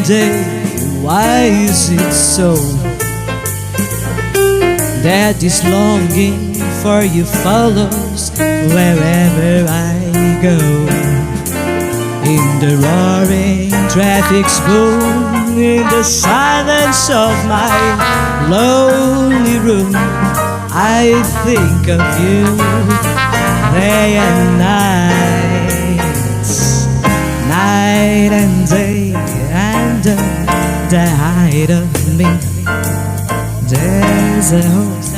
and day. Why is it so that this longing for you follows wherever I go? In the roaring traffic's boom, in the silence of my lonely room, I think of you day and night, night and day, and the height of me. There's a host